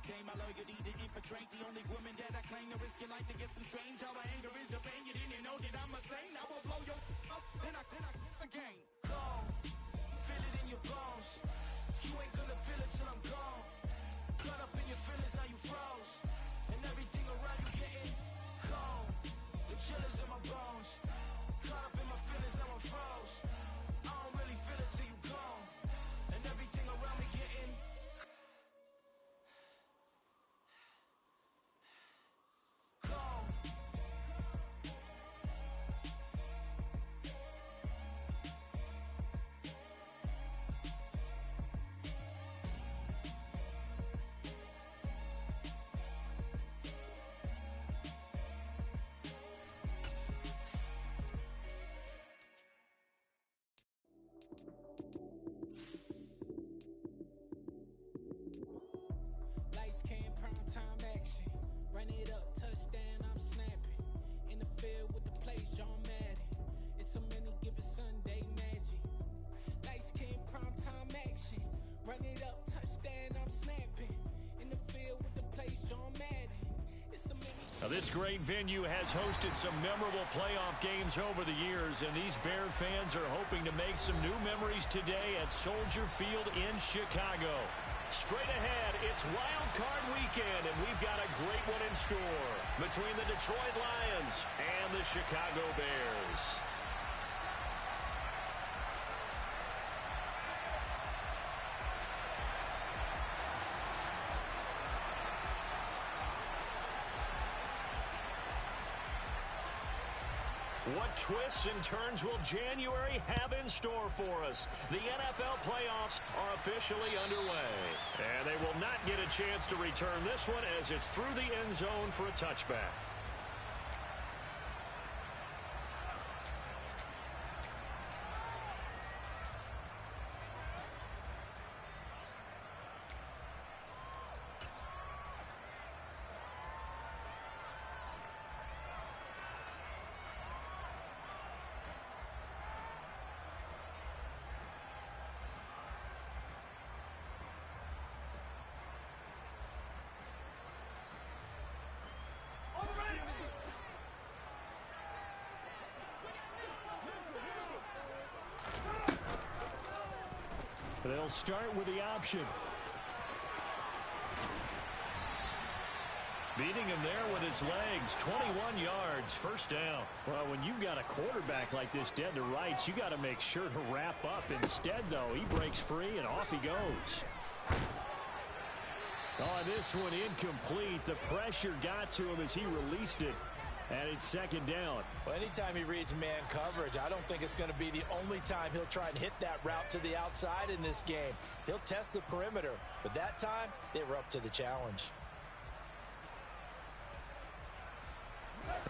maintain my loyalty to infiltrate the only woman that I claim to risk your life to get some strange. All my anger is your pain. You didn't know that I'm a saint. I will blow your up, then I again. Gone, feel it in your bones. You ain't gonna feel it till I'm gone. Caught up in your feelings, now you froze. And everything around you getting cold. The chillers in my bones. Caught up in my feelings, now I'm froze. I don't really feel it till you gone. And everything around me getting cold. Lights came, prime time action. Run it up, touchdown, I'm snapping. In the field with the plays, John Madden. It's so many, give it Sunday magic. Lights came, prime time action. Run it up, touchdown, I'm snapping. In the field with the plays, John Madden. It's so many. Now, this great venue has hosted some memorable playoff games over the years, and these Bear fans are hoping to make some new memories today at Soldier Field in Chicago. Straight ahead, it's Wild Card Weekend, and we've got a great one in store between the Detroit Lions and the Chicago Bears. What twists and turns will January have in store for us? The NFL playoffs are officially underway, and they will not get a chance to return this one as it's through the end zone for a touchback. They'll start with the option. Beating him there with his legs, 21 yards, first down. Well, when you've got a quarterback like this dead to rights, you got to make sure to wrap up. Instead, though, he breaks free and off he goes. Oh, this one incomplete. The pressure got to him as he released it. And it's second down. Well, anytime he reads man coverage, I don't think it's going to be the only time he'll try and hit that route to the outside in this game. He'll test the perimeter, but that time they were up to the challenge.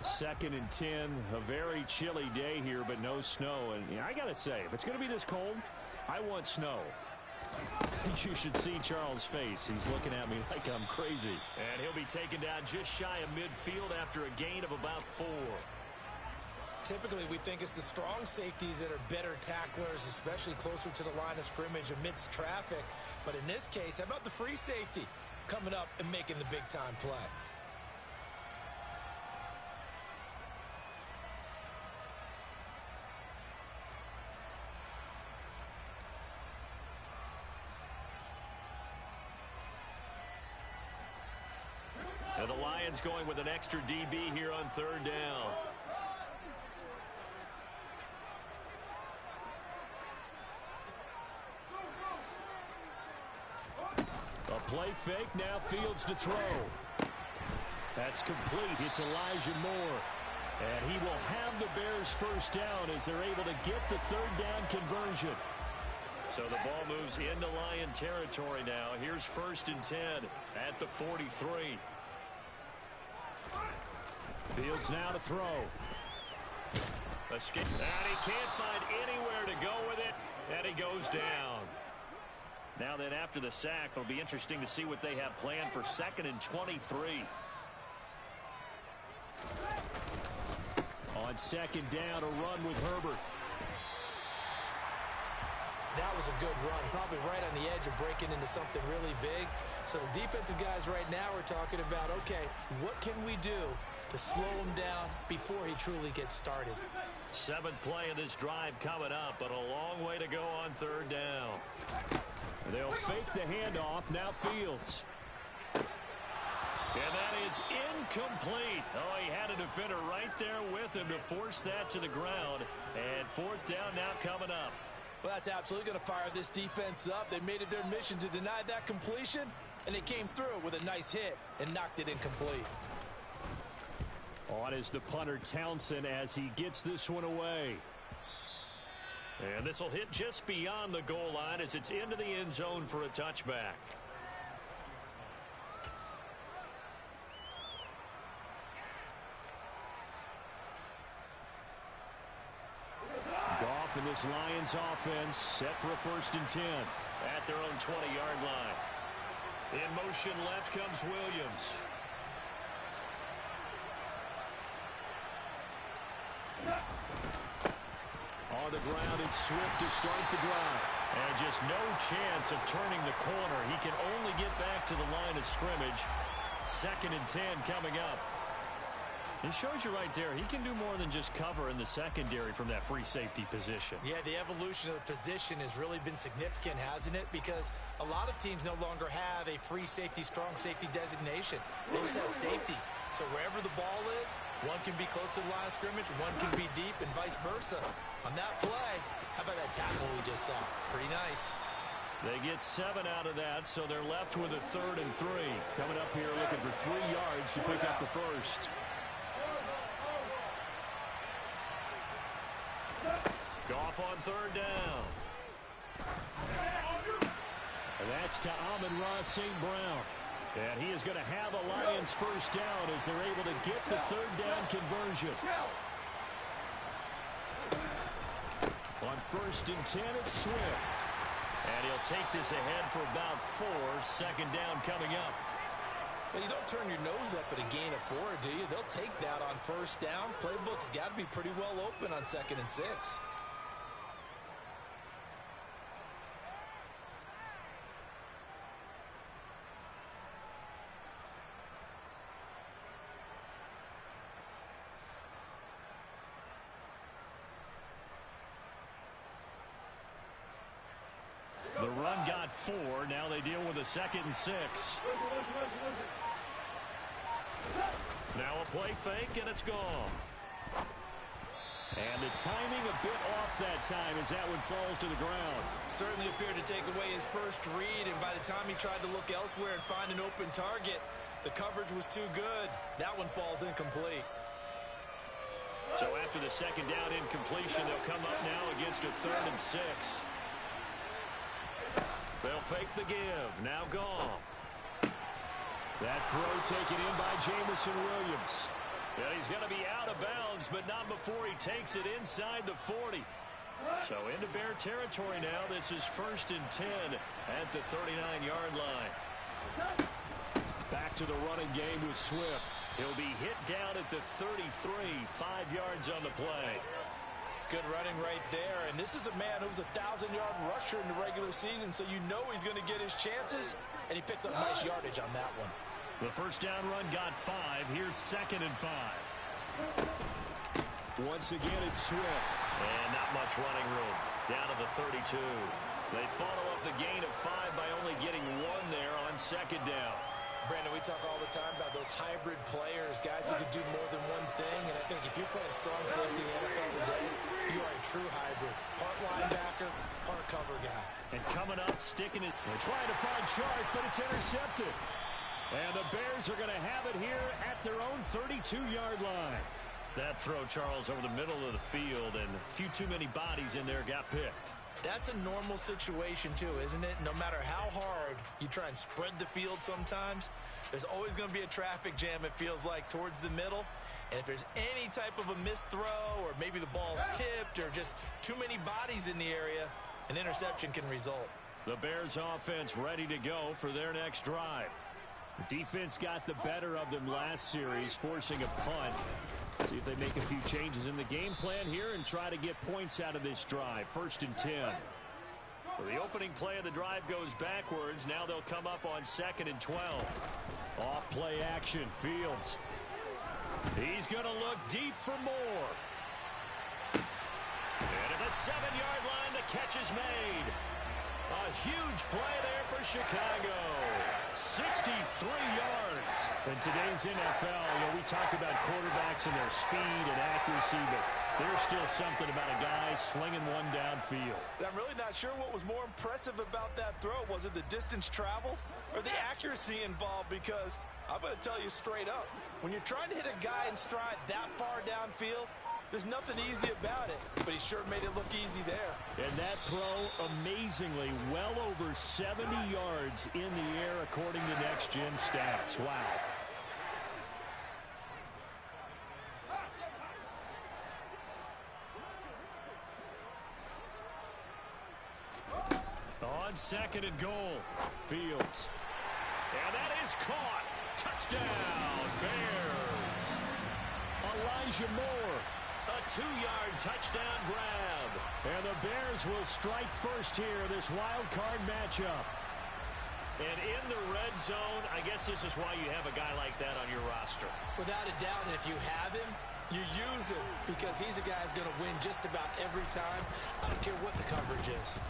Second and 10, a very chilly day here, but no snow. And I got to say, if it's going to be this cold, I want snow. You should see Charles' face. He's looking at me like I'm crazy. And he'll be taken down just shy of midfield after a gain of about 4. Typically, we think it's the strong safeties that are better tacklers, especially closer to the line of scrimmage amidst traffic. But in this case, how about the free safety coming up and making the big-time play? And the Lions going with an extra DB here on third down. A play fake, now Fields to throw. That's complete. It's Elijah Moore. And he will have the Bears first down as they're able to get the third down conversion. So the ball moves into Lion territory now. Here's first and 10 at the 43. Fields now to throw. Escape. And he can't find anywhere to go with it. And he goes down. Now then, after the sack, it'll be interesting to see what they have planned for second and 23. On second down, a run with Herbert. That was a good run, probably right on the edge of breaking into something really big. So the defensive guys right now are talking about, okay, what can we do to slow him down before he truly gets started? 7th play of this drive coming up, but a long way to go on 3rd down. They'll fake the handoff. Now Fields. And that is incomplete. Oh, he had a defender right there with him to force that to the ground. And 4th down now coming up. Well, that's absolutely going to fire this defense up. They made it their mission to deny that completion, and they came through with a nice hit and knocked it incomplete. On is the punter Townsend as he gets this one away. And this will hit just beyond the goal line as it's into the end zone for a touchback. Goff and this Lions offense set for a 1st and 10 at their own 20-yard line. In motion left comes Williams. On the ground, it's Swift to start the drive. And just no chance of turning the corner. He can only get back to the line of scrimmage. 2nd and 10 coming up. It shows you right there, he can do more than just cover in the secondary from that free safety position. Yeah, the evolution of the position has really been significant, hasn't it? Because a lot of teams no longer have a free safety, strong safety designation. They just have safeties. So wherever the ball is, one can be close to the line of scrimmage, one can be deep, and vice versa. On that play, how about that tackle we just saw? Pretty nice. They get 7 out of that, so they're left with a 3rd and 3. Coming up here looking for 3 yards to pick up the first. Goff on 3rd down. And that's to Amon-Ra St. Brown. And he is going to have a Lions first down as they're able to get the 3rd down conversion. On 1st and 10, it's Swift. And he'll take this ahead for about 4. 2nd down coming up. Well, you don't turn your nose up at a gain of 4, do you? They'll take that on 1st down. Playbook's got to be pretty well open on 2nd and 6. The run got 4. Now they deal with a 2nd and 6. Now a play fake, and it's gone. And the timing a bit off that time as that one falls to the ground. Certainly appeared to take away his first read, and by the time he tried to look elsewhere and find an open target, the coverage was too good. That one falls incomplete. So after the 2nd down incompletion, they'll come up now against a 3rd and 6. They'll fake the give. Now Goff. That throw taken in by Jameson Williams. Yeah, he's going to be out of bounds, but not before he takes it inside the 40. So into Bear territory now. This is 1st and 10 at the 39-yard line. Back to the running game with Swift. He'll be hit down at the 33, 5 yards on the play. Good running right there, and this is a man who was a 1,000-yard rusher in the regular season, so you know he's going to get his chances, and he picks up nice yardage on that one. The first down run got 5. Here's 2nd and 5. Once again, it's Swift. And not much running room. Down to the 32. They follow up the gain of 5 by only getting 1 there on 2nd down. Brandon, we talk all the time about those hybrid players, guys who can do more than one thing, and I think if you're playing strong safety in the NFL today, you are a true hybrid. Part linebacker, part cover guy. And coming up, sticking it. They're trying to find Chark, but it's intercepted. And the Bears are going to have it here at their own 32-yard line. That throw, Charles, over the middle of the field, and a few too many bodies in there got picked. That's a normal situation, too, isn't it? No matter how hard you try and spread the field sometimes, there's always going to be a traffic jam, it feels like, towards the middle. And if there's any type of a missed throw, or maybe the ball's tipped, or just too many bodies in the area, an interception can result. The Bears offense ready to go for their next drive. Defense got the better of them last series, forcing a punt. See if they make a few changes in the game plan here and try to get points out of this drive. 1st and 10. So the opening play of the drive goes backwards. Now they'll come up on 2nd and 12. Off play action. Fields. He's going to look deep for more. And at the 7-yard line, the catch is made. A huge play there for Chicago. 63 yards. In today's NFL, we talk about quarterbacks and their speed and accuracy, but there's still something about a guy slinging one downfield. I'm really not sure what was more impressive about that throw. Was it the distance traveled or the accuracy involved? Because I'm going to tell you straight up, when you're trying to hit a guy in stride that far downfield, there's nothing easy about it, but he sure made it look easy there. And that throw, amazingly, well over 70 yards in the air, according to Next Gen Stats. Wow. On 2nd and goal, Fields. And that is caught. Touchdown, Bears. Elijah Moore. A 2-yard touchdown grab. And the Bears will strike first here, this wild card matchup. And in the red zone, I guess this is why you have a guy like that on your roster. Without a doubt, if you have him, you use him, because he's a guy who's going to win just about every time. I don't care what the coverage is.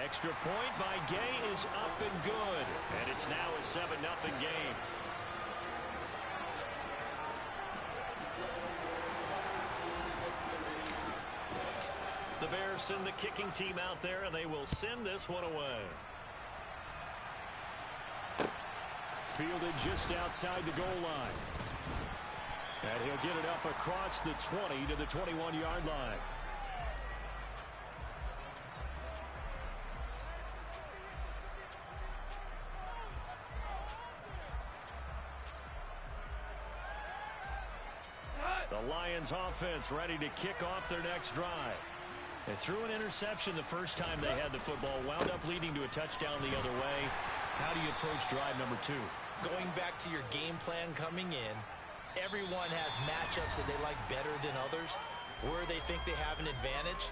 Extra point by Gay is up and good. And it's now a 7-0 game. The Bears send the kicking team out there, and they will send this one away. Fielded just outside the goal line. And he'll get it up across the 20 to the 21-yard line. The Lions offense ready to kick off their next drive. They threw an interception the first time they had the football, wound up leading to a touchdown the other way. How do you approach drive number 2? Going back to your game plan coming in, everyone has matchups that they like better than others, where they think they have an advantage.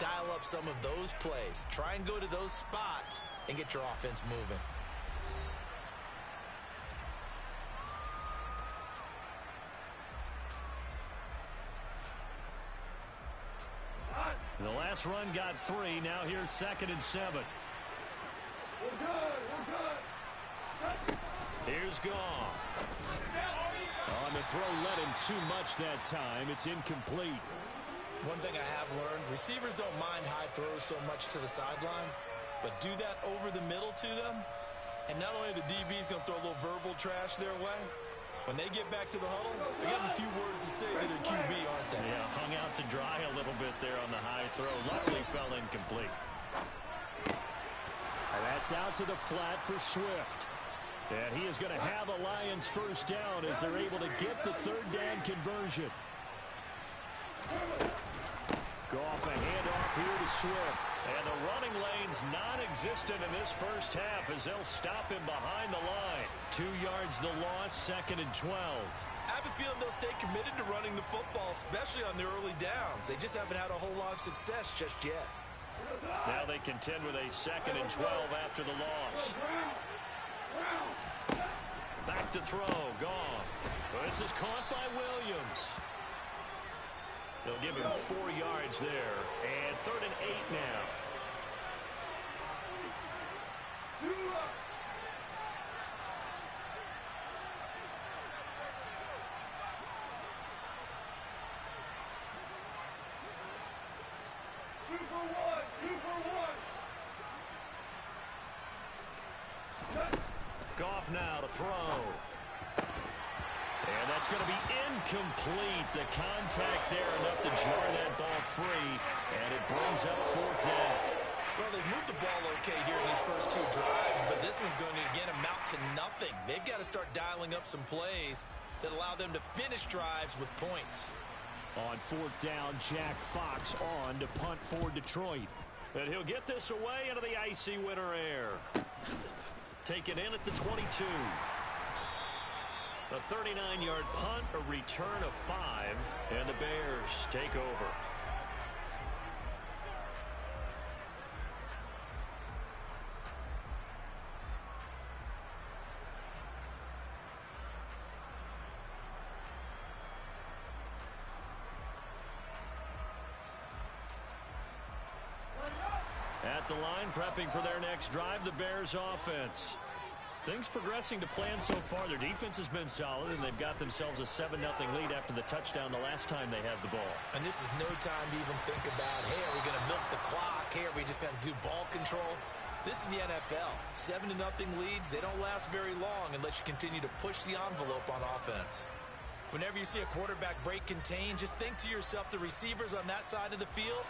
Dial up some of those plays. Try and go to those spots and get your offense moving. The last run got 3. Now here's 2nd and 7. We're good. Here's Goff. On the throw, let him too much that time. It's incomplete. One thing I have learned, receivers don't mind high throws so much to the sideline, but do that over the middle to them, and not only the DB's going to throw a little verbal trash their way, when they get back to the huddle, they have a few words to say to their QB, aren't they? Yeah, hung out to dry a little bit there on the high throw. Luckily fell incomplete. And that's out to the flat for Swift. And he is going to have a Lions first down as they're able to get the 3rd down conversion. Go off a handoff here to Swift. And the running lane's non-existent in this first half as they'll stop him behind the line. 2 yards the loss, 2nd and 12. I have a feeling they'll stay committed to running the football, especially on the early downs. They just haven't had a whole lot of success just yet. Now they contend with a 2nd and 12 after the loss. Back to throw, Goff. This is caught by Williams. They'll give him 4 yards there. And 3rd and 8 now. Goff now to throw. And that's going to be incomplete. The contact there enough to jar that ball free. And it brings up 4th down. Well, they've moved the ball okay here in these first 2 drives, but this one's going to, again, amount to nothing. They've got to start dialing up some plays that allow them to finish drives with points. On 4th down, Jack Fox on to punt for Detroit. And he'll get this away into the icy winter air. Taken in at the 22. A 39-yard punt, a return of 5, and the Bears take over. At the line, prepping for their next drive, the Bears offense. Things progressing to plan so far. Their defense has been solid, and they've got themselves a 7-0 lead after the touchdown the last time they had the ball. And this is no time to even think about, hey, are we going to milk the clock? Hey, are we just going to do ball control? This is the NFL. 7-0 leads, they don't last very long unless you continue to push the envelope on offense. Whenever you see a quarterback break contain, just think to yourself, the receivers on that side of the field,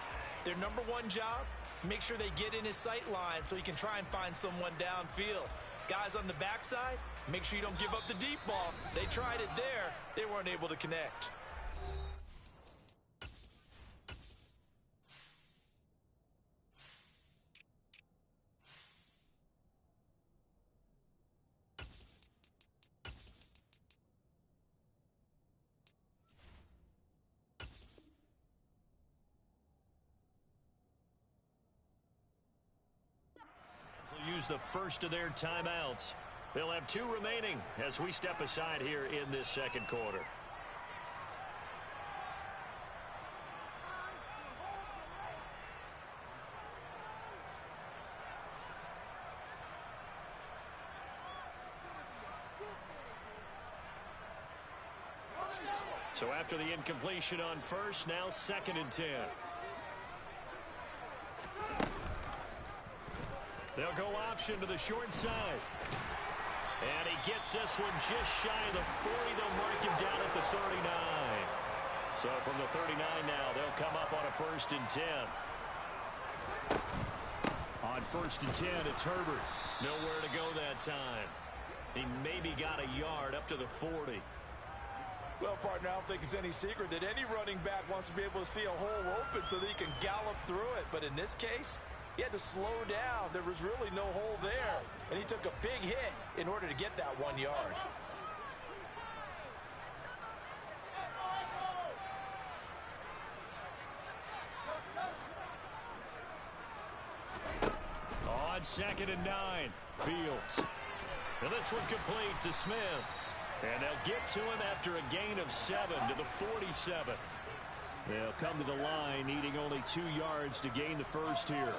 their number one job, make sure they get in his sight line so he can try and find someone downfield. Guys on the backside, make sure you don't give up the deep ball. They tried it there. They weren't able to connect. Use the first of their timeouts. They'll have 2 remaining as we step aside here in this second quarter. So after the incompletion on first, now 2nd and 10. They'll go option to the short side. And he gets this one just shy of the 40. They'll mark him down at the 39. So from the 39 now, they'll come up on a 1st and 10. On 1st and 10, it's Herbert. Nowhere to go that time. He maybe got a yard up to the 40. Well, partner, I don't think it's any secret that any running back wants to be able to see a hole open so that he can gallop through it. But in this case, he had to slow down. There was really no hole there. And he took a big hit in order to get that 1 yard. On 2nd and 9, Fields. And this one complete to Smith. And they'll get to him after a gain of 7 to the 47. They'll come to the line needing only 2 yards to gain the first here.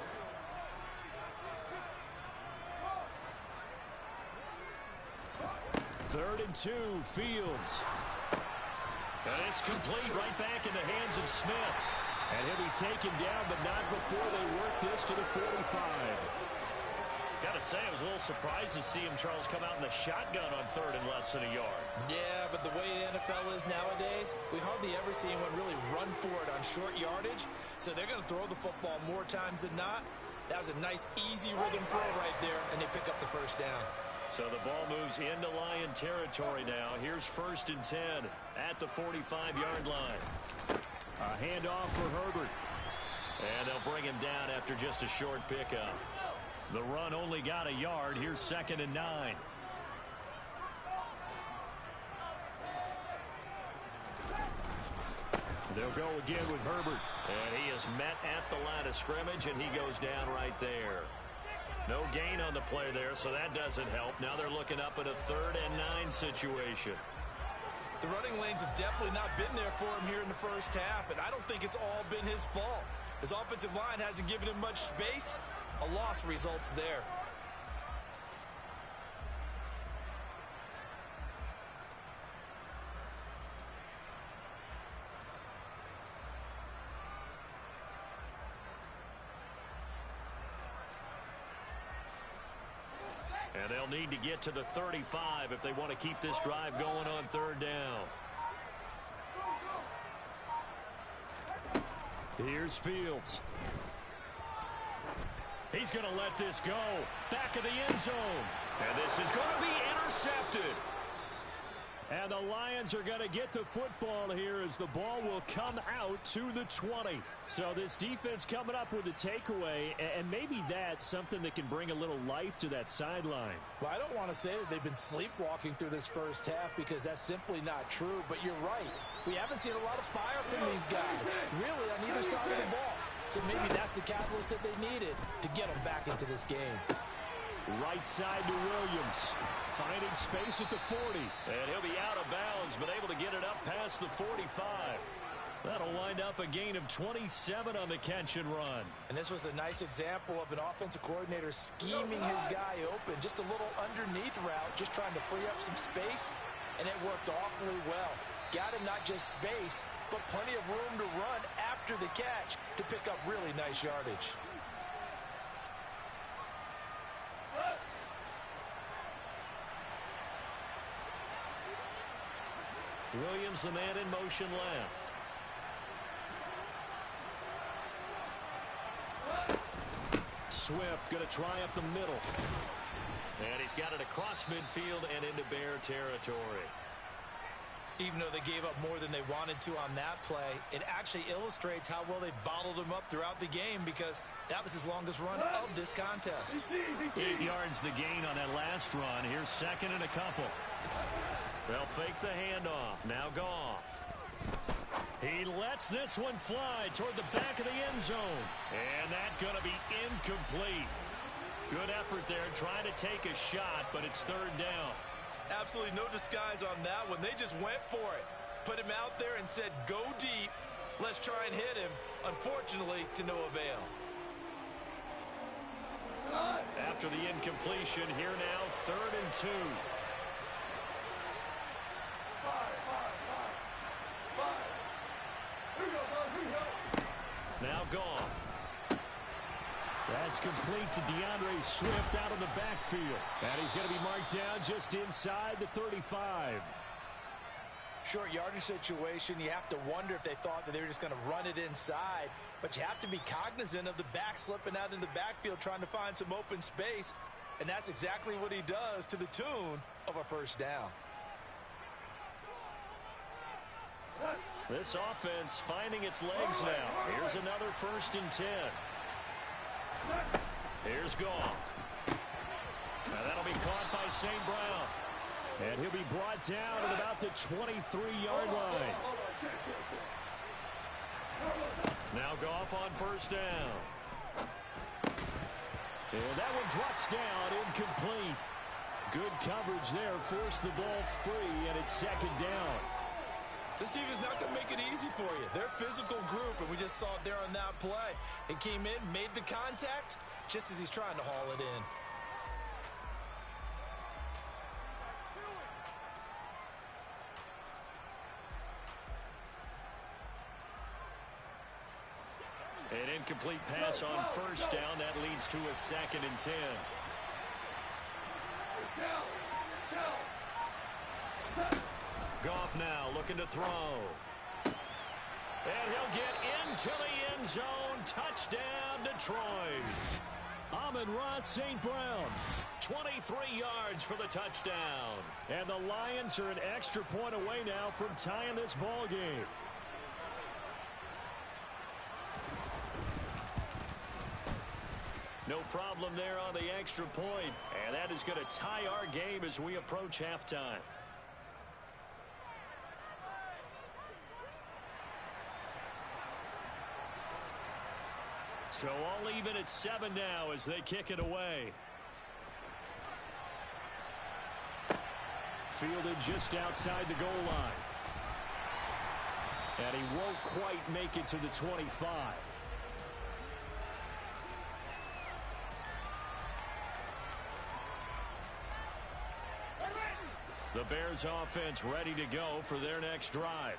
3rd and 2, Fields. And it's complete right back in the hands of Smith. And he'll be taken down, but not before they work this to the 45. Got to say, I was a little surprised to see him, Charles, come out in the shotgun on 3rd and less than a yard. Yeah, but the way the NFL is nowadays, we hardly ever see anyone really run for it on short yardage. So they're going to throw the football more times than not. That was a nice, easy rhythm throw right there, and they pick up the 1st down. So the ball moves into Lion territory now. Here's 1st and 10 at the 45-yard line. A handoff for Herbert. And they'll bring him down after just a short pickup. The run only got a yard. Here's 2nd and 9. They'll go again with Herbert. And he is met at the line of scrimmage, and he goes down right there. No gain on the play there, so that doesn't help. Now they're looking up at a 3rd and 9 situation. The running lanes have definitely not been there for him here in the first half, and I don't think it's all been his fault. His offensive line hasn't given him much space. A loss results there. And they'll need to get to the 35 if they want to keep this drive going on 3rd down. Here's Fields. He's going to let this go. Back of the end zone. And this is going to be intercepted. And the Lions are going to get the football here as the ball will come out to the 20. So this defense coming up with a takeaway, and maybe that's something that can bring a little life to that sideline. Well, I don't want to say that they've been sleepwalking through this first half because that's simply not true, but you're right. We haven't seen a lot of fire from these guys, really, on either side of the ball. So maybe that's the catalyst that they needed to get them back into this game. Right side to Williams. Finding space at the 40. And he'll be out of bounds, but able to get it up past the 45. That'll wind up a gain of 27 on the catch and run. And this was a nice example of an offensive coordinator scheming his guy open. Just a little underneath route, just trying to free up some space, and it worked awfully well. Got him not just space, but plenty of room to run after the catch to pick up really nice yardage. Williams, the man in motion left. Swift going to try up the middle. And he's got it across midfield and into Bear territory. Even though they gave up more than they wanted to on that play, it actually illustrates how well they bottled him up throughout the game, because that was his longest run of this contest. 8 yards the gain on that last run. Here's second and a couple. They'll fake the handoff. Now Goff. He lets this one fly toward the back of the end zone. And that's going to be incomplete. Good effort there trying to take a shot, but it's third down. Absolutely no disguise on that one. They just went for it. Put him out there and said, go deep. Let's try and hit him. Unfortunately, to no avail. After the incompletion, here now, 3rd and 2. Now Goff. That's complete to DeAndre Swift out of the backfield. And he's going to be marked down just inside the 35. Short yardage situation, you have to wonder if they thought that they were just going to run it inside. But you have to be cognizant of the back slipping out in the backfield trying to find some open space. And that's exactly what he does, to the tune of a first down. This offense finding its legs now. Here's another 1st and 10. Here's Goff. Now that'll be caught by St. Brown. And he'll be brought down at about the 23-yard line. Now Goff on 1st down. And that one drops down, incomplete. Good coverage there, forced the ball free, and it's 2nd down. This team is not going to make it easy for you. They're a physical group, and we just saw it there on that play. It came in, made the contact, just as he's trying to haul it in. An incomplete pass on 1st down. That leads to a 2nd and 10. Goff now looking to throw. And he'll get into the end zone. Touchdown, Detroit. Amon-Ra St. Brown. 23 yards for the touchdown. And the Lions are an extra point away now from tying this ball game. No problem there on the extra point. And that is going to tie our game as we approach halftime. So all even at 7 now as they kick it away. Fielded just outside the goal line. And he won't quite make it to the 25. The Bears offense ready to go for their next drive.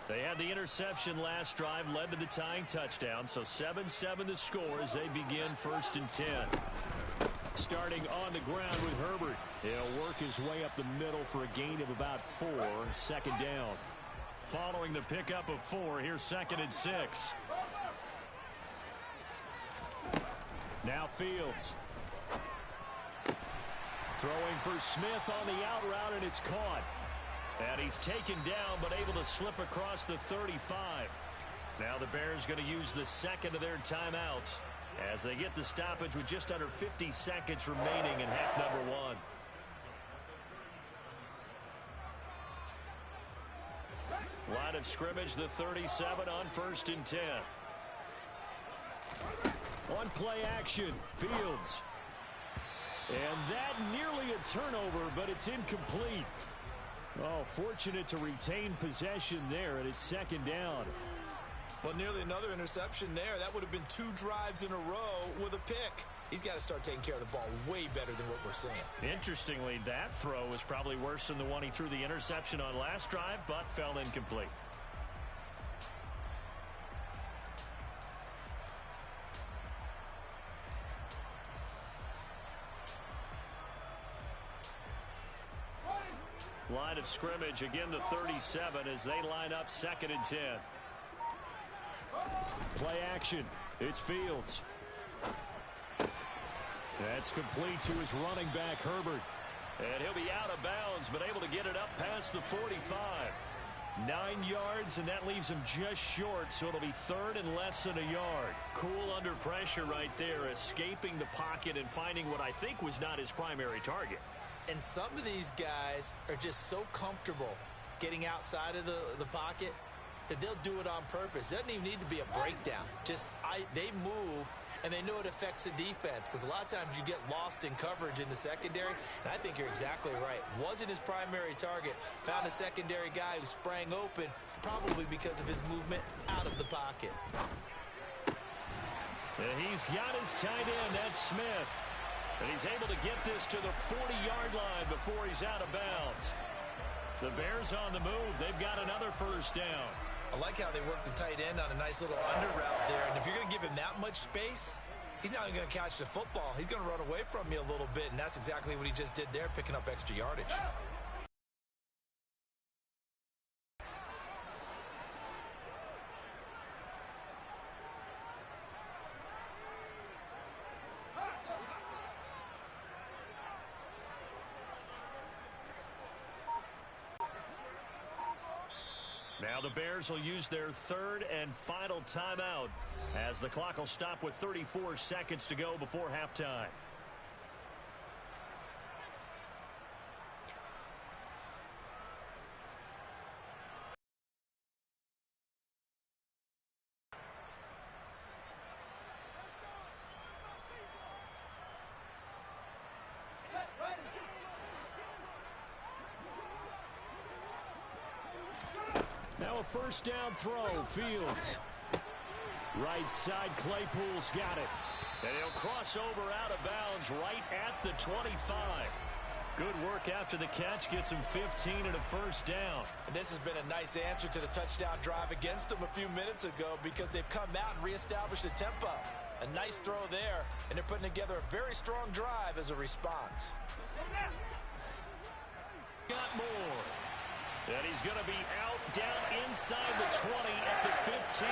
They had the interception last drive, led to the tying touchdown, so 7-7 the score as they begin 1st and 10. Starting on the ground with Herbert. He'll work his way up the middle for a gain of about 4, 2nd down. Following the pickup of 4, here's 2nd and 6. Now Fields. Throwing for Smith on the out route, and it's caught. And he's taken down, but able to slip across the 35. Now the Bears going to use the 2nd of their timeouts as they get the stoppage with just under 50 seconds remaining in half number 1. Line of scrimmage, the 37 on 1st and 10. On play action, Fields. And that nearly a turnover, but it's incomplete. Oh, fortunate to retain possession there, and it's second down. Well, nearly another interception there. That would have been 2 drives in a row with a pick. He's got to start taking care of the ball way better than what we're seeing. Interestingly, that throw was probably worse than the one he threw the interception on last drive, but fell incomplete. Line of scrimmage, again the 37 as they line up 2nd and 10. Play action. It's Fields. That's complete to his running back, Herbert. And he'll be out of bounds, but able to get it up past the 45. 9 yards, and that leaves him just short, so it'll be 3rd and less than a yard. Cool under pressure right there, escaping the pocket and finding what I think was not his primary target. And some of these guys are just so comfortable getting outside of the pocket that they'll do it on purpose. It doesn't even need to be a breakdown. They move, and they know it affects the defense because a lot of times you get lost in coverage in the secondary, and I think you're exactly right. Wasn't his primary target. Found a secondary guy who sprang open, probably because of his movement out of the pocket. And he's got his tight end, that's Smith. And he's able to get this to the 40-yard line before he's out of bounds. The Bears on the move. They've got another first down. I like how they work the tight end on a nice little under route there. And if you're going to give him that much space, he's not even going to catch the football. He's going to run away from you a little bit, and that's exactly what he just did there, picking up extra yardage. Now the Bears will use their 3rd and final timeout as the clock will stop with 34 seconds to go before halftime. Now a first down throw, Fields. Right side, Claypool's got it. And he'll cross over out of bounds right at the 25. Good work after the catch, gets him 15 and a first down. And this has been a nice answer to the touchdown drive against them a few minutes ago because they've come out and reestablished the tempo. A nice throw there, and they're putting together a very strong drive as a response. Got more. And he's going to be out down inside the 20 at the 15.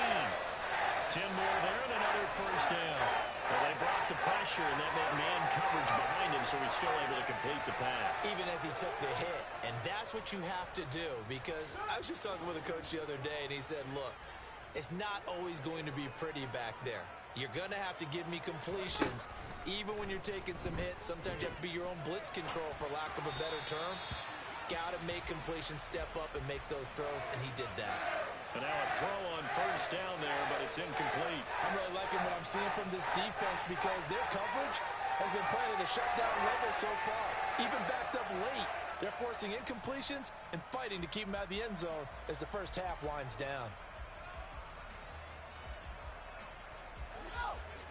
10 more there and another first down. Well, they brought the pressure and that meant man coverage behind him, so he's still able to complete the pass. Even as he took the hit. And that's what you have to do because I was just talking with a coach the other day and he said, look, it's not always going to be pretty back there. You're going to have to give me completions even when you're taking some hits. Sometimes you have to be your own blitz control for lack of a better term. Got to make completions, step up, and make those throws, and he did that. And now a throw on first down there, but it's incomplete. I'm really liking what I'm seeing from this defense because their coverage has been playing at a shutdown level so far. Even backed up late, they're forcing incompletions and fighting to keep them out of the end zone as the first half winds down.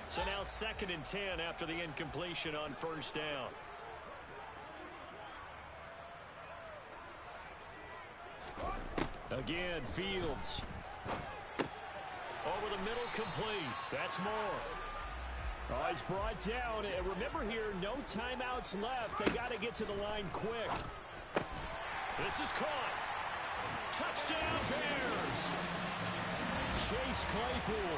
So now 2nd and 10 after the incompletion on first down. Again, Fields. Over the middle, complete. That's more. Oh, he's brought down. And remember here, no timeouts left. They got to get to the line quick. This is caught. Touchdown, Bears. Chase Claypool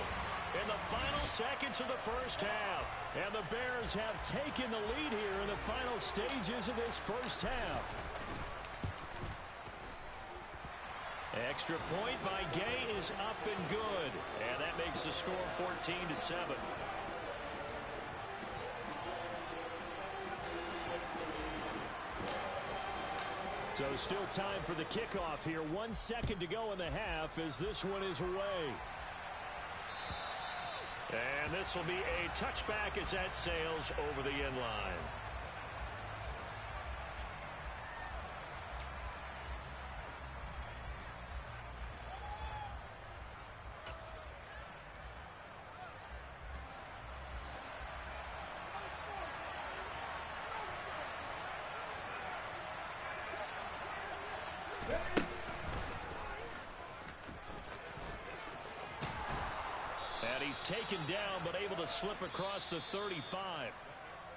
in the final seconds of the first half. And the Bears have taken the lead here in the final stages of this first half. Extra point by Gay is up and good. And that makes the score 14-7. So still time for the kickoff here. 1 second to go in the half as this one is away. And this will be a touchback as that sails over the end line. he's taken down but able to slip across the 35.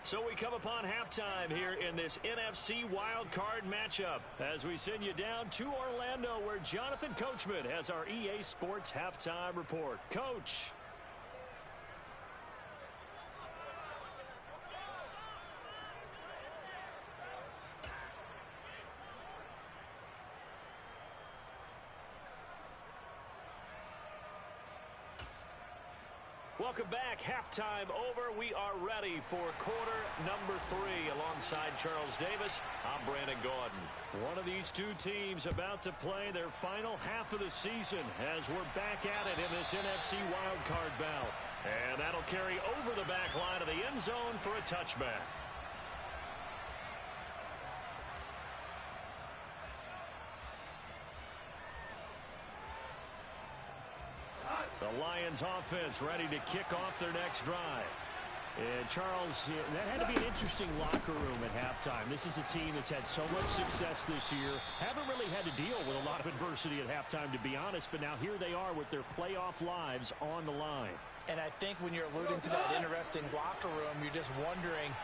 So we come upon halftime here in this NFC wildcard matchup as we send you down to Orlando where Jonathan Coachman has our EA Sports halftime report. Coach. Welcome back. Halftime over. We are ready for quarter number 3. Alongside Charles Davis, I'm Brandon Gaudin. One of these two teams about to play their final half of the season as we're back at it in this NFC wildcard bout. And that'll carry over the back line of the end zone for a touchback. The Lions offense ready to kick off their next drive. And Charles, that had to be an interesting locker room at halftime. This is a team that's had so much success this year. Haven't really had to deal with a lot of adversity at halftime, to be honest. But now here they are with their playoff lives on the line. And I think when you're alluding to that interesting locker room, you're just wondering,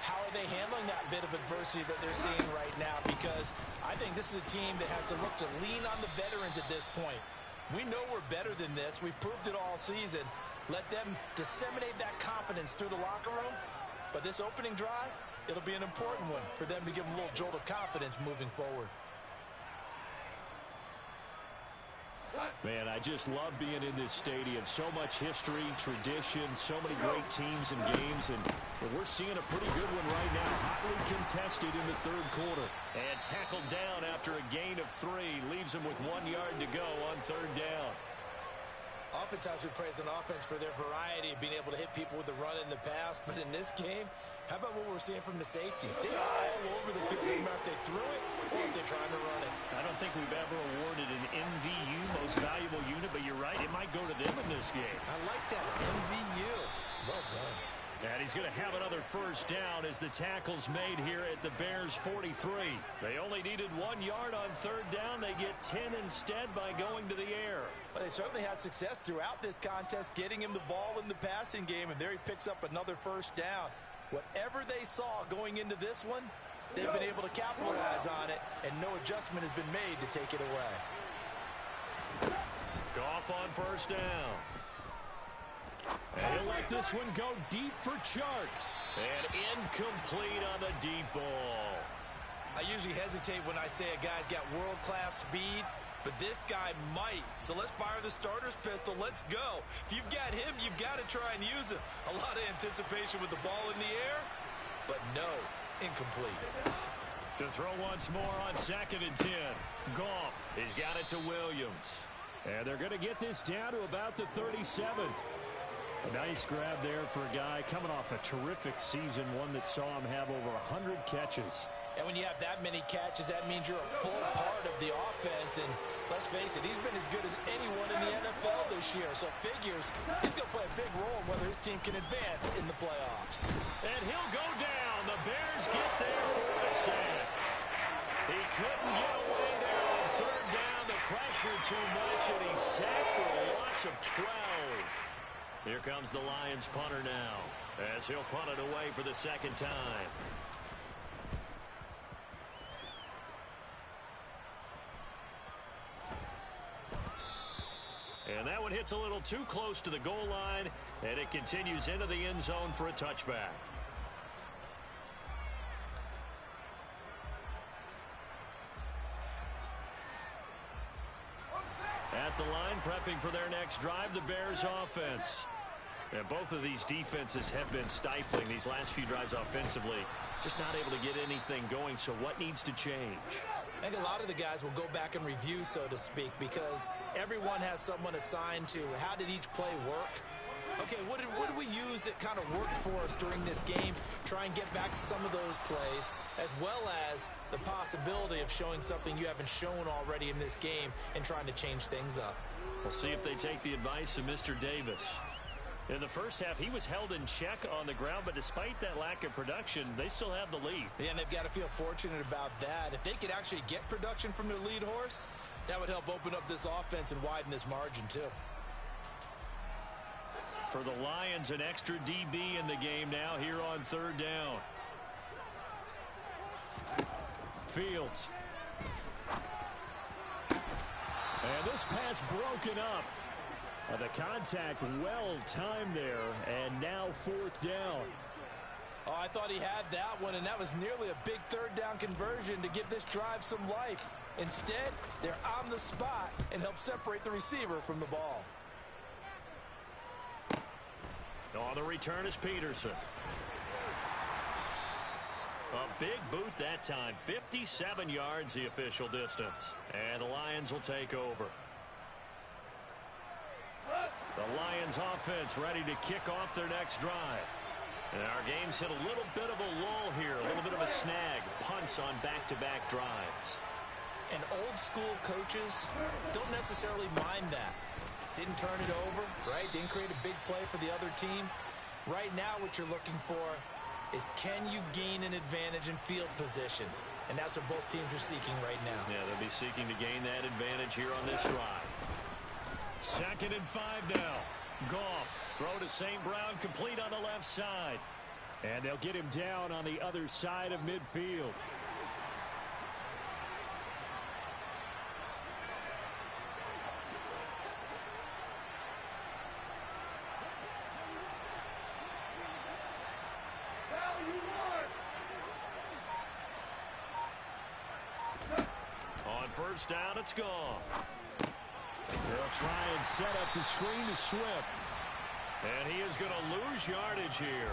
how are they handling that bit of adversity that they're seeing right now? Because I think this is a team that has to look to lean on the veterans at this point. We know we're better than this. We've proved it all season. Let them disseminate that confidence through the locker room. But this opening drive, it'll be an important one for them to give them a little jolt of confidence moving forward. Man, I just love being in this stadium. So much history, tradition, so many great teams and games. And we're seeing a pretty good one right now. Hotly contested in the third quarter. And tackled down after a gain of 3. Leaves him with 1 yard to go on third down. Oftentimes we praise an offense for their variety of being able to hit people with the run in the pass. But in this game, how about what we're seeing from the safeties? They are all over the field, no matter if they threw it or if they're trying to run it. I don't think we've ever awarded an MVU, most valuable unit, but you're right, it might go to them in this game. I like that, MVU. Well done. And he's going to have another first down as the tackle's made here at the Bears 43. They only needed 1 yard on third down. They get 10 instead by going to the air. Well, they certainly had success throughout this contest, getting him the ball in the passing game, and there he picks up another first down. Whatever they saw going into this one, they've been able to capitalize on it, and no adjustment has been made to take it away. Goff on first down. And he'll let this one go deep for Chark. And incomplete on the deep ball. I usually hesitate when I say a guy's got world-class speed, but this guy might. So let's fire the starter's pistol. Let's go. If you've got him, you've got to try and use him. A lot of anticipation with the ball in the air, but no, incomplete. To throw once more on 2nd and 10. Goff has got it to Williams. And they're going to get this down to about the 37. A nice grab there for a guy coming off a terrific season, one that saw him have over 100 catches. And when you have that many catches, that means you're a full part of the offense. And let's face it, he's been as good as anyone in the NFL this year. So figures he's going to play a big role in whether his team can advance in the playoffs. And he'll go down. The Bears get there for a sack. He couldn't get away there on third down. The pressure too much, and he's sacked for a loss of 12. Here comes the Lions punter now as he'll punt it away for the second time. And that one hits a little too close to the goal line, and it continues into the end zone for a touchback. At the line, prepping for their next drive, the Bears offense. And both of these defenses have been stifling these last few drives offensively. Just not able to get anything going, so what needs to change? I think a lot of the guys will go back and review, so to speak, because everyone has someone assigned to how did each play work. Okay, what did we use that kind of worked for us during this game? Try and get back to some of those plays, as well as the possibility of showing something you haven't shown already in this game and trying to change things up. We'll see if they take the advice of Mr. Davis. In the first half, he was held in check on the ground, but despite that lack of production, they still have the lead. Yeah, and they've got to feel fortunate about that. If they could actually get production from their lead horse, that would help open up this offense and widen this margin, too. For the Lions, an extra DB in the game now here on third down. Fields. And this pass broken up. The contact well timed there, and now fourth down. Oh, I thought he had that one, and that was nearly a big third down conversion to give this drive some life. Instead, they're on the spot and help separate the receiver from the ball. On the return is Peterson. A big boot that time. 57 yards the official distance. And the Lions will take over. The Lions offense ready to kick off their next drive. And our game's hit a little bit of a lull here. A little bit of a snag. Punts on back-to-back drives. And old school coaches don't necessarily mind that. Didn't turn it over, right? Didn't create a big play for the other team. Right now what you're looking for is, can you gain an advantage in field position? And that's what both teams are seeking right now. Yeah, they'll be seeking to gain that advantage here on this drive. 2nd and 5 now. Goff, throw to St. Brown, complete on the left side. And they'll get him down on the other side of midfield. On first down, it's gone. They'll try and set up the screen to Swift. And he is going to lose yardage here.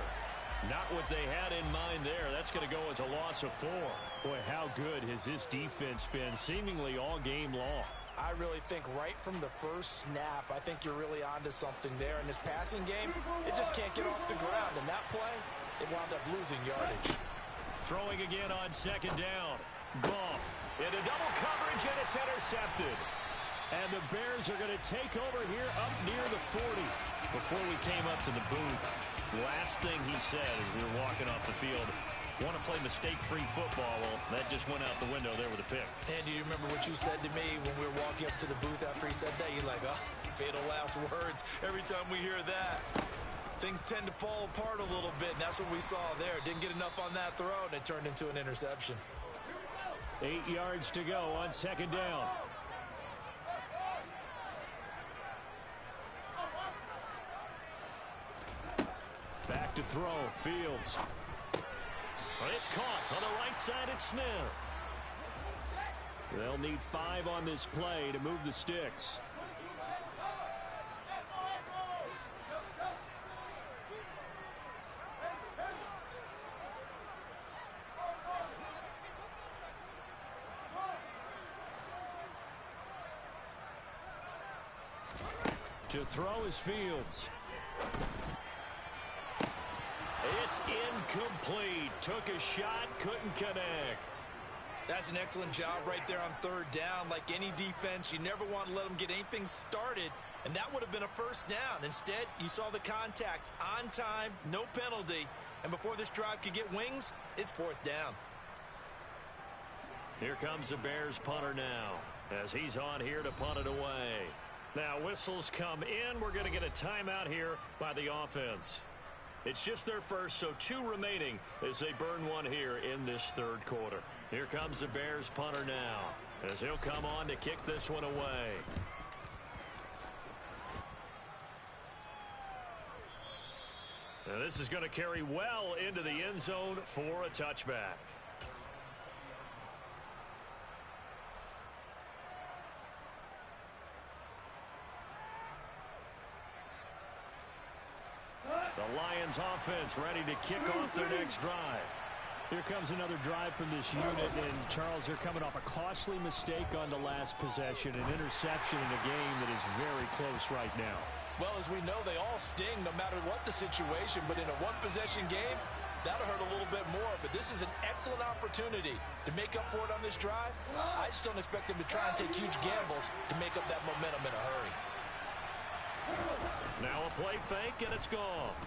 Not what they had in mind there. That's going to go as a loss of 4. Boy, how good has this defense been seemingly all game long? I really think right from the first snap, I think you're really onto something there. In this passing game, it just can't get off the ground. And that play, it wound up losing yardage. Throwing again on 2nd down. Goff into double coverage, and it's intercepted. And the Bears are going to take over here up near the 40. Before we came up to the booth, last thing he said as we were walking off the field, want to play mistake-free football. Well, that just went out the window there with a pick. And do you remember what you said to me when we were walking up to the booth after he said that? You're like, oh, fatal last words. Every time we hear that, things tend to fall apart a little bit, and that's what we saw there. Didn't get enough on that throw, and it turned into an interception. 8 yards to go on 2nd down. Back to throw. Fields. But it's caught on the right side at Smith. They'll need 5 on this play to move the sticks. To throw is Fields. It's incomplete. Took a shot, couldn't connect. That's an excellent job right there on 3rd down. Like any defense, you never want to let them get anything started, and that would have been a first down. Instead, you saw the contact on time, no penalty, and before this drive could get wings, it's 4th down. Here comes the Bears punter now, as he's on here to punt it away. Now whistles come in. We're going to get a timeout here by the offense. It's just their first, so 2 remaining as they burn one here in this 3rd quarter. Here comes the Bears punter now, as he'll come on to kick this one away. Now this is going to carry well into the end zone for a touchback. The Lions offense ready to kick off their next drive. Here comes another drive from this unit, and Charles, they're coming off a costly mistake on the last possession, an interception in a game that is very close right now. Well, as we know, they all sting no matter what the situation, but in a one-possession game, that'll hurt a little bit more. But this is an excellent opportunity to make up for it on this drive. I just don't expect them to try and take huge gambles to make up that momentum in a hurry. Now a play fake, and it's gone.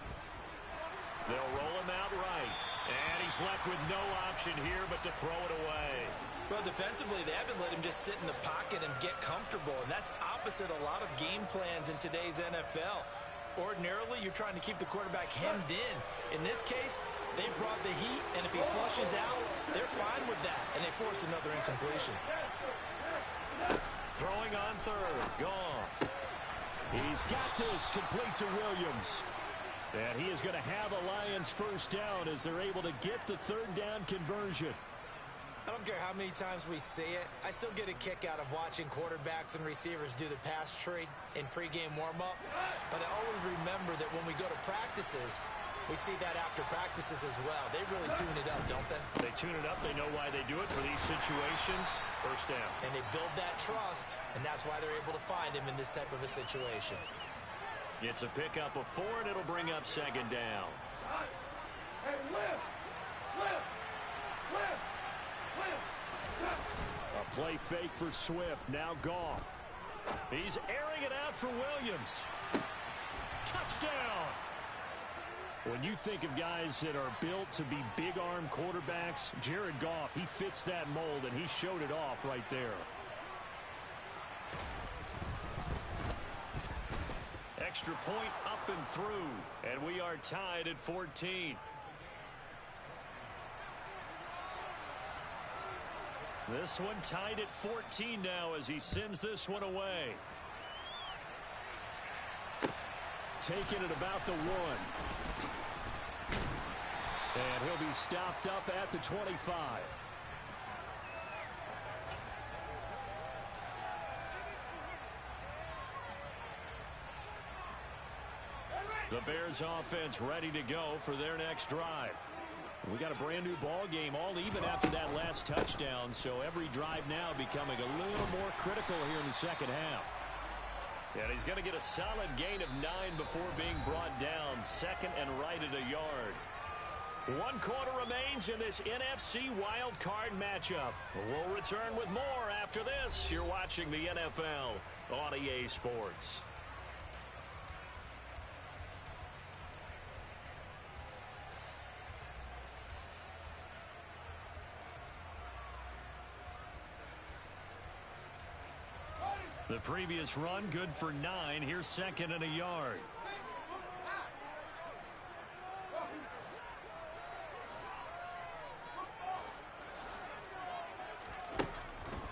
They'll roll him out right. And he's left with no option here but to throw it away. Well, defensively, they haven't let him just sit in the pocket and get comfortable, and that's opposite a lot of game plans in today's NFL. Ordinarily, you're trying to keep the quarterback hemmed in. In this case, they brought the heat, and if he flushes out, they're fine with that, and they force another incompletion. Throwing on third. Goff. He's got this complete to Williams. And he is going to have a Lions first down as they're able to get the third down conversion. I don't care how many times we see it. I still get a kick out of watching quarterbacks and receivers do the pass tree in pregame warm-up. But I always remember that when we go to practices, we see that after practices as well. They really tune it up, don't they? They tune it up. They know why they do it for these situations. First down. And they build that trust, and that's why they're able to find him in this type of a situation. It's a pickup of 4, and it'll bring up second down. Hey, lift! Lift! Lift! A play fake for Swift. Now Goff. He's airing it out for Williams. Touchdown! When you think of guys that are built to be big-arm quarterbacks, Jared Goff, he fits that mold, and he showed it off right there. Extra point up and through, and we are tied at 14. This one tied at 14 now as he sends this one away. Taking it about the 1. And he'll be stopped up at the 25. The Bears offense ready to go for their next drive. We got a brand new ball game, all even after that last touchdown, so every drive now becoming a little more critical here in the second half. And he's going to get a solid gain of 9 before being brought down, second and right at a yard. 1 quarter remains in this NFC Wild Card matchup. We'll return with more after this. You're watching the NFL on EA Sports. The previous run good for 9. Here's second and a yard.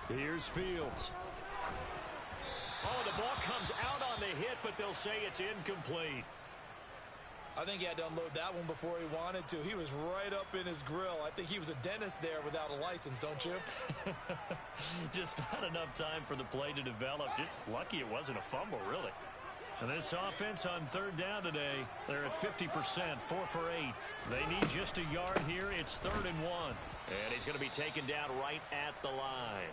Here's Fields. Oh, the ball comes out on the hit, but they'll say it's incomplete. I think he had to unload that one before he wanted to. He was right up in his grill. I think he was a dentist there without a license, don't you? Just not enough time for the play to develop. Just lucky it wasn't a fumble, really. And this offense on third down today, they're at 50%, 4 for 8. They need just a yard here. It's 3rd and 1. And he's going to be taken down right at the line.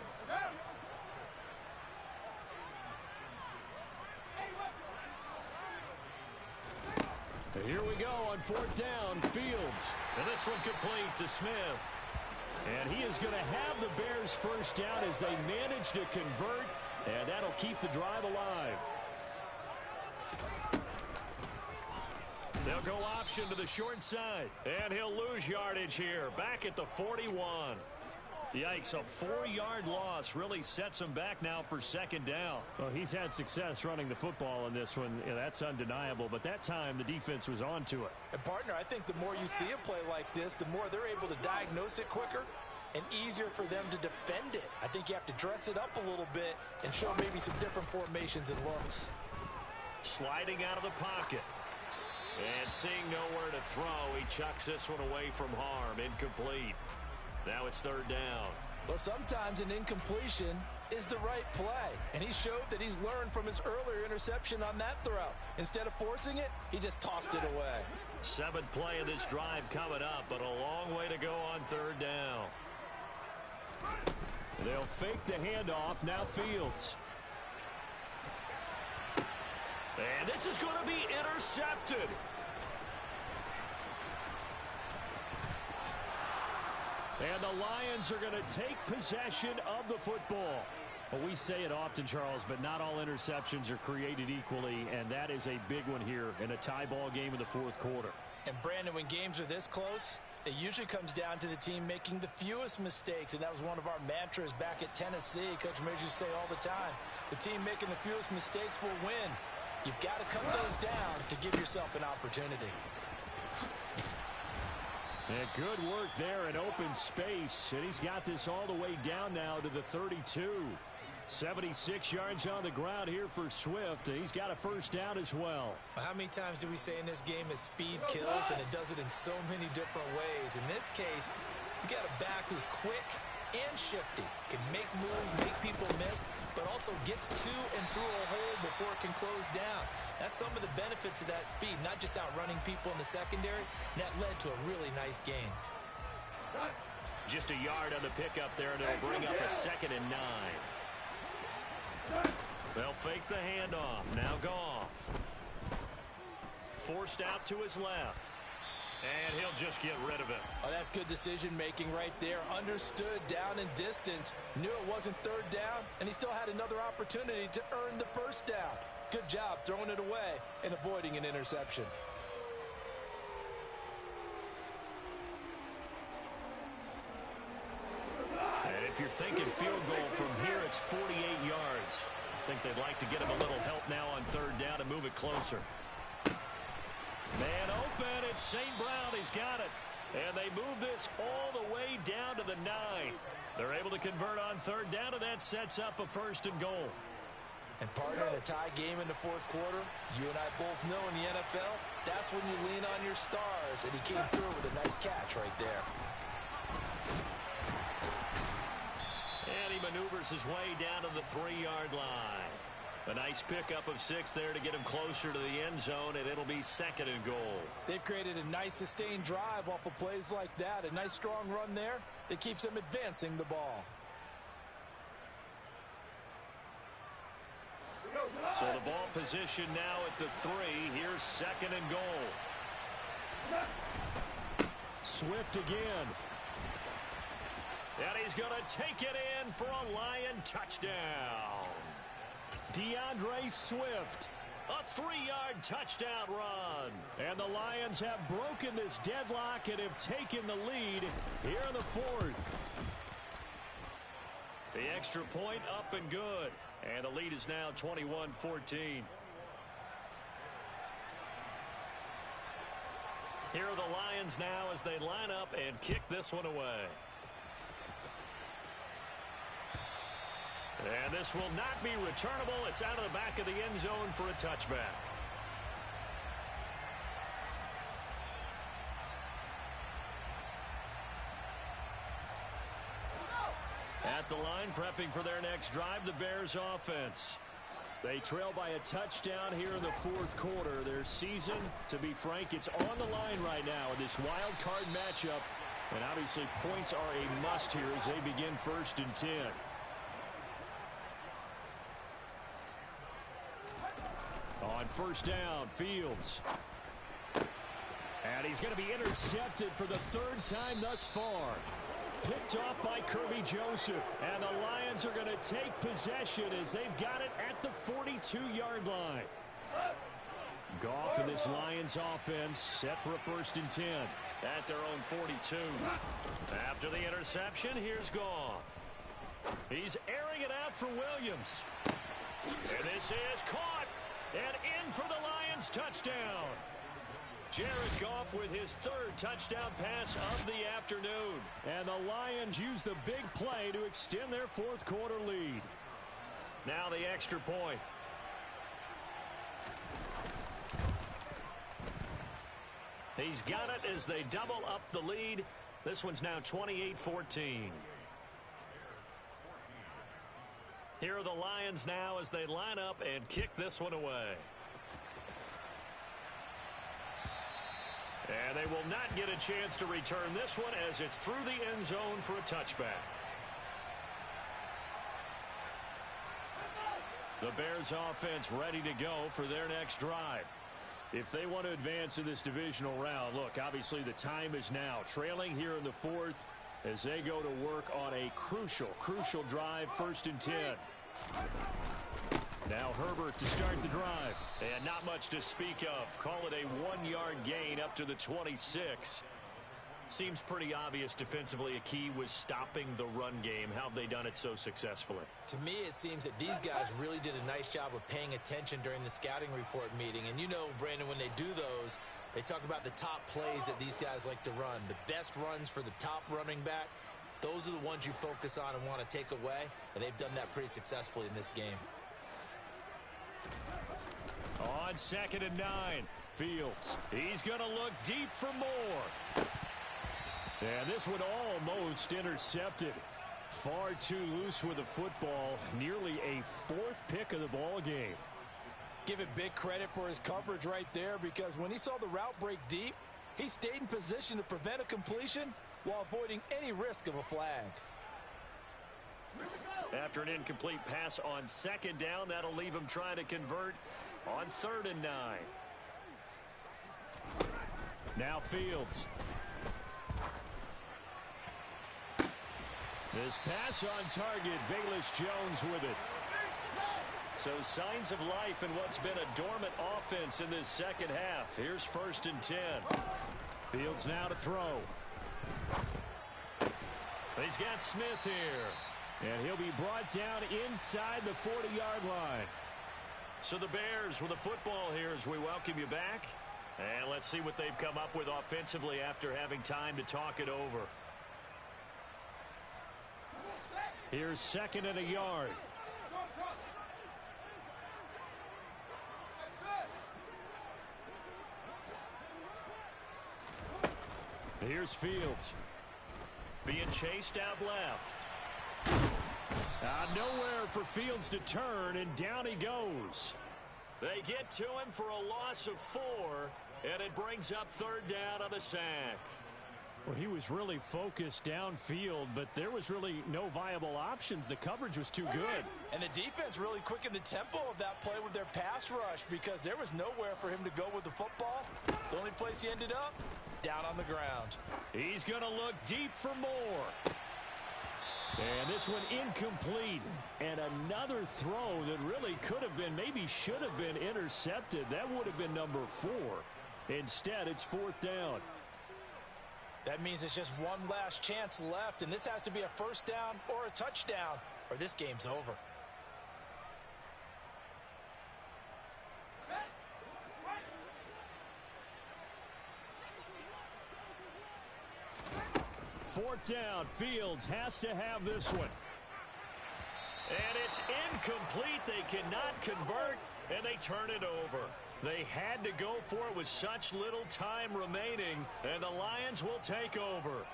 Here we go on 4th down, Fields. And this one complete to Smith. And he is going to have the Bears first down as they manage to convert, and that'll keep the drive alive. They'll go option to the short side, and he'll lose yardage here, back at the 41. Yikes, a 4-yard loss really sets him back now for second down. Well, he's had success running the football in this one. Yeah, that's undeniable, but that time the defense was on to it. And partner, I think the more you see a play like this, the more they're able to diagnose it quicker and easier for them to defend it. I think you have to dress it up a little bit and show maybe some different formations and looks. Sliding out of the pocket. And seeing nowhere to throw, he chucks this one away from harm. Incomplete. Now it's 3rd down. Well, sometimes an incompletion is the right play, and he showed that he's learned from his earlier interception on that throw. Instead of forcing it, he just tossed it away. 7th play of this drive coming up, but a long way to go on 3rd down. They'll fake the handoff. Now Fields. And this is going to be intercepted. And the Lions are going to take possession of the football. Well, we say it often, Charles, but not all interceptions are created equally, and that is a big one here in a tie ball game in the 4th quarter. And, Brandon, when games are this close, it usually comes down to the team making the fewest mistakes, and that was one of our mantras back at Tennessee. Coach Major used to say all the time, the team making the fewest mistakes will win. You've got to cut those down to give yourself an opportunity. And good work there in open space. And he's got this all the way down now to the 32. 76 yards on the ground here for Swift. And he's got a first down as well. How many times do we say in this game is speed kills, and it does it in so many different ways. In this case, you got a back who's quick and shifty, can make moves, make people miss, but also gets to and through a hole before it can close down. That's some of the benefits of that speed, not just outrunning people in the secondary. That led to a really nice gain. Just a yard on the pickup there, and it'll bring up a 2nd and 9. They'll fake the handoff. Now Goff. Forced out to his left. And he'll just get rid of it. Oh, that's good decision-making right there. Understood down and distance. Knew it wasn't third down, and he still had another opportunity to earn the first down. Good job throwing it away and avoiding an interception. And if you're thinking field goal from here, it's 48 yards. I think they'd like to get him a little help now on third down and move it closer. Man open, it's St. Brown. He's got it. And they move this all the way down to the 9. They're able to convert on third down, and that sets up a 1st and goal. And partner, in a tie game in the fourth quarter, you and I both know in the NFL, that's when you lean on your stars. And he came through with a nice catch right there. And he maneuvers his way down to the 3-yard line. A nice pickup of 6 there to get him closer to the end zone, and it'll be 2nd and goal. They've created a nice sustained drive off of plays like that. A nice strong run there that keeps them advancing the ball. So the ball position now at the 3. Here's 2nd and goal. Swift again. And he's going to take it in for a Lion touchdown. DeAndre Swift, a 3-yard touchdown run. And the Lions have broken this deadlock and have taken the lead here in the 4th. The extra point up and good. And the lead is now 21-14. Here are the Lions now as they line up and kick this one away. And this will not be returnable. It's out of the back of the end zone for a touchback. At the line, prepping for their next drive, the Bears offense. They trail by a touchdown here in the fourth quarter. Their season, to be frank, it's on the line right now in this wild card matchup. And obviously points are a must here as they begin 1st and 10. On 1st down, Fields. And he's going to be intercepted for the 3rd time thus far. Picked off by Kirby Joseph. And the Lions are going to take possession as they've got it at the 42-yard line. Goff and this Lions offense set for a 1st and 10 at their own 42. After the interception, here's Goff. He's airing it out for Williams. And this is caught. And in for the Lions touchdown. Jared Goff with his 3rd touchdown pass of the afternoon. And the Lions use the big play to extend their fourth quarter lead. Now the extra point. He's got it as they double up the lead. This one's now 28-14. Here are the Lions now as they line up and kick this one away. And they will not get a chance to return this one as it's through the end zone for a touchback. The Bears offense ready to go for their next drive. If they want to advance in this divisional round, look, obviously the time is now. Trailing here in the 4th as they go to work on a crucial drive, 1st and 10. Now Herbert to start the drive. And not much to speak of. Call it a 1-yard gain up to the 26. Seems pretty obvious defensively. A key was stopping the run game. How have they done it so successfully? To me, it seems that these guys really did a nice job of paying attention during the scouting report meeting. And you know, Brandon, when they do those, they talk about the top plays that these guys like to run. The best runs for the top running back, those are the ones you focus on and want to take away. And they've done that pretty successfully in this game. On 2nd and 9, Fields. He's going to look deep for more. And this one almost intercepted. Far too loose with the football. Nearly a 4th pick of the ball game. Give it big credit for his coverage right there, because when he saw the route break deep, he stayed in position to prevent a completion while avoiding any risk of a flag. After an incomplete pass on 2nd down, that'll leave him trying to convert on 3rd and 9. Now Fields. This pass on target, Velus Jones with it. So signs of life in what's been a dormant offense in this second half. Here's 1st and 10. Fields now to throw. He's got Smith here. And he'll be brought down inside the 40-yard line. So the Bears with the football here as we welcome you back. And let's see what they've come up with offensively after having time to talk it over. Here's 2nd and a yard. Here's Fields. Being chased out left. Nowhere for Fields to turn, and down he goes. They get to him for a loss of 4, and it brings up 3rd down on a sack. Well, he was really focused downfield, but there was really no viable options. The coverage was too good. And the defense really quickened the tempo of that play with their pass rush, because there was nowhere for him to go with the football. The only place he ended up, down on the ground. He's going to look deep for more. And this one incomplete. And another throw that really could have been, maybe should have been intercepted. That would have been number 4. Instead, it's 4th down. That means it's just one last chance left, and this has to be a 1st down or a touchdown, or this game's over. Fourth down. Fields has to have this one. And it's incomplete. They cannot convert, and they turn it over. They had to go for it with such little time remaining, and the Lions will take over.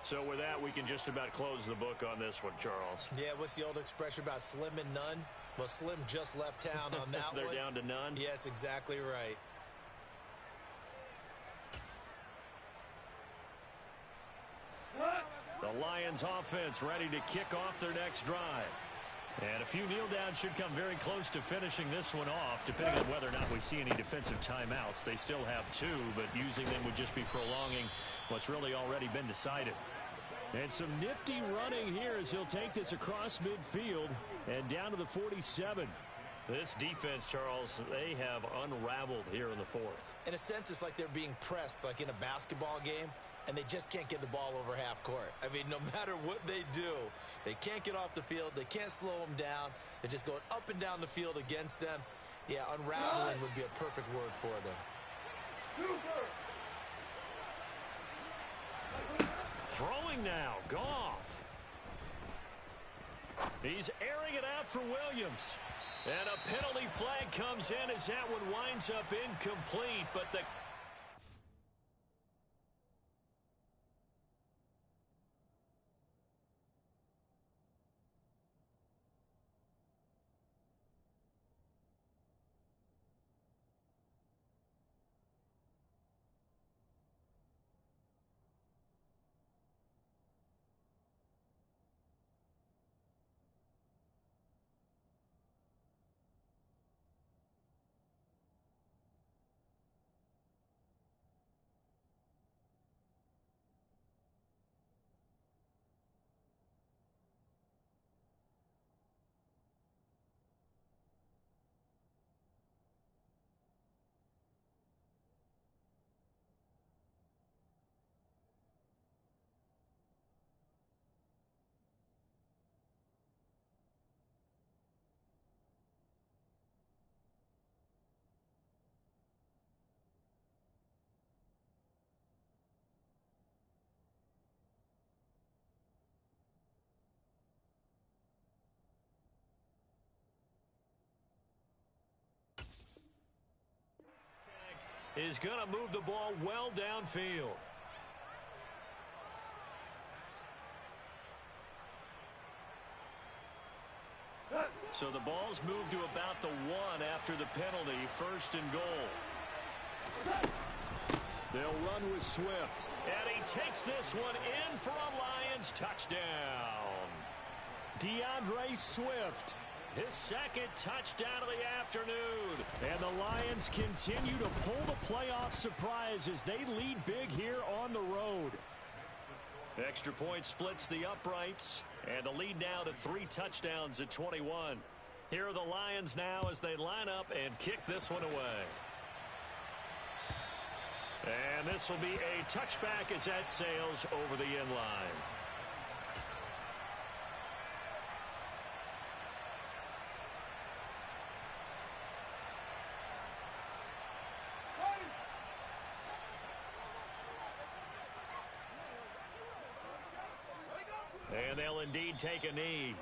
So with that, we can just about close the book on this one, Charles. Yeah, what's the old expression about slim and none? Well, Slim just left town on that They're one. down to none? Yes, exactly right. The Lions offense ready to kick off their next drive. And a few kneel downs should come very close to finishing this one off, depending on whether or not we see any defensive timeouts. They still have 2, but using them would just be prolonging what's really already been decided. And some nifty running here as he'll take this across midfield and down to the 47. This defense, Charles, they have unraveled here in the 4th. In a sense, it's like they're being pressed like in a basketball game, and they just can't get the ball over half court. I mean, no matter what they do, they can't get off the field. They can't slow them down. They're just going up and down the field against them. Yeah, unraveling would be a perfect word for them. Throwing now, Goff. He's airing it out for Williams. And a penalty flag comes in as that one winds up incomplete, but the is going to move the ball well downfield. So the ball's moved to about the 1 after the penalty, 1st and goal. They'll run with Swift. And he takes this one in for a Lions touchdown. DeAndre Swift, his 2nd touchdown of the afternoon. And the Lions continue to pull the playoff surprise as they lead big here on the road. Extra point splits the uprights. And the lead now to 3 touchdowns at 21. Here are the Lions now as they line up and kick this one away. And this will be a touchback as that sails over the end line. And they'll indeed take a knee.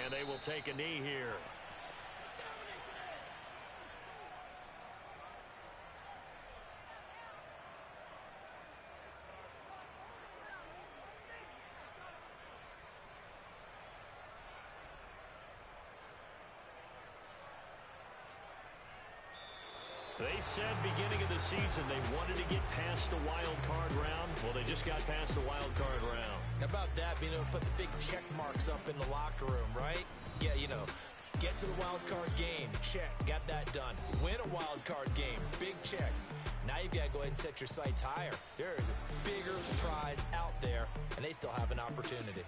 And they will take a knee here. They said beginning of the season they wanted to get past the wild card round. Well, they just got past the wild card round. How about that, being able to put the big check marks up in the locker room, right? Yeah, you know, get to the wild card game, check, got that done. Win a wild card game, big check. Now you've got to go ahead and set your sights higher. There is a bigger prize out there, and they still have an opportunity.